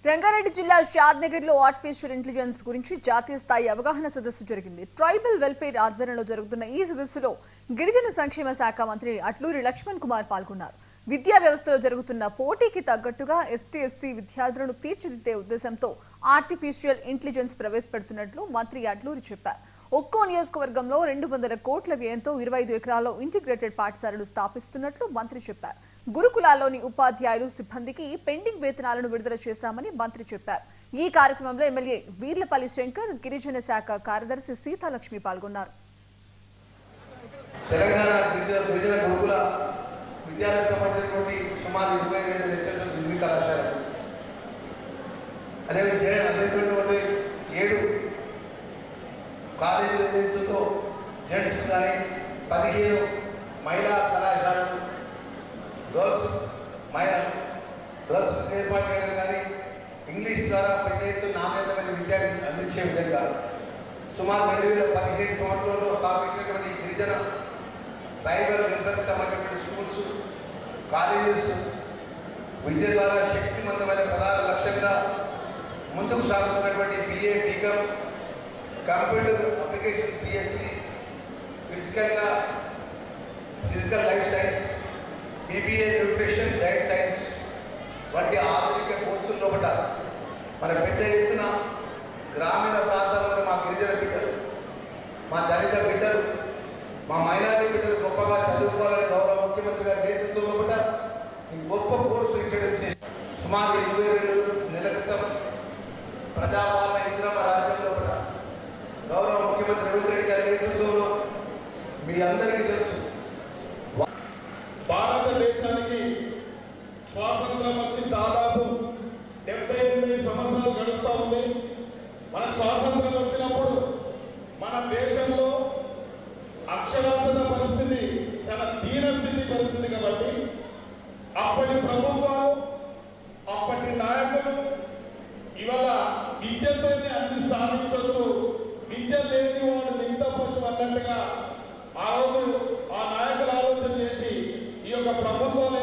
రంగారెడ్డి జిల్లా షాద్నగర్ లో artificial intelligence గురించి జాతీయ స్థాయి అవగాహన సదస్సు జరిగింది. ట్రైబల్ వెల్ఫేర్ ఆధ్వర్యంలో జరుగుతున్న ఈ సదస్సులో గిరిజన సంక్షేమ శాఖ మంత్రి అట్లూరి లక్ష్మణ్ కుమార్ పాల్గొన్నారు. విద్యా వ్యవస్థలో జరుగుతున్న పోటీకి తగ్గట్టుగా ఎస్టీ విద్యార్థులను తీర్చిదిద్దే ఉద్దేశంతో ఆర్టిఫిషియల్ ఇంటెలిజెన్స్ ప్రవేశపెడుతున్నట్లు మంత్రి అట్లూరి చెప్పారు. ఒక్కో నియోజకవర్గంలో 200 కోట్ల వ్యయంతో 25 ఎకరాల్లో ఇంటిగ్రేటెడ్ పాఠశాలలు స్థాపిస్తున్నట్లు మంత్రి చెప్పారు. గురుకులాల్లోని ఉపాధ్యాయులు సిబ్బందికి పెండింగ్ వేతనాలను విడుదల చేశామని మంత్రి చెప్పారు. ఈ కార్యక్రమంలో ఎమ్మెల్యే వీర్లపల్లి శంకర్, గిరిజన శాఖ కార్యదర్శి సీతాలక్ష్మి పాల్గొన్నారు. విద్యాలయాలకు సంబంధించినటువంటి సుమారు 22 లెక్చరర్స్ డిగ్రీ కళాశాలలు, అదేవిధంగా 7 కాలేజీలతో జెంట్స్ కానీ 15 మహిళా కళాశాలలు గర్ల్స్ ఏర్పాటు చేయడం కానీ ఇంగ్లీష్ ద్వారా పెద్ద ఎత్తున నాణ్యతమైన విద్యను అందించే విధంగా సుమారు 2017 సంవత్సరంలో స్థాపించినటువంటి గిరిజన ట్రైబల్ వెల్ఫేర్కి సంబంధించిన స్కూల్స్, కాలేజెస్ విద్య ద్వారా శక్తివంతమైన ప్రధాన లక్ష్యంగా ముందుకు సాగుతున్నటువంటి BA, BCom, computer application, BSc, physical life science, BBA nutrition, diet science వంటి ఆధునిక కోర్సుల్లో మన పెద్ద ఎత్తున గ్రామీణ ప్రాంతాల్లో మా గిరిజన బిడ్డలు, మా దళిత బిడ్డలు, మా మైనారిటీ బిడ్డలు గొప్పగా చదువుకోవాలని గౌరవ ముఖ్యమంత్రి గారి నేతృత్వంలో ఈ గొప్ప కోర్సు ఇంట్రడ్యూస్ చేసి సుమారు 22 నెలల క్రితం ప్రజాపాలన ఇందిరమ్మ రాజ్యంలో గౌరవ ముఖ్యమంత్రి రేవంత్ రెడ్డి గారి నేతృత్వంలో మీ అందరికీ తెలుసు, భారతదేశానికి స్వాతంత్రం వచ్చి దాదాపు 78 సంవత్సరాలు గడుస్తూ ఉంది. మన స్వాతంత్రం వచ్చినప్పుడు మన దేశంలో అక్షరాస్యత పరిస్థితి చాలా దీన స్థితి పరిస్థితి కాబట్టి అప్పటి ప్రభుత్వాలు, అప్పటి నాయకులు ఇవాళ విద్యతోనే అన్ని సాధించవచ్చు, విద్య లేని వాడు నింద పశువు అన్నట్టుగా ఆ రోజు ఆ నాయకులు ఆలోచన చేసి ఈ యొక్క ప్రభుత్వం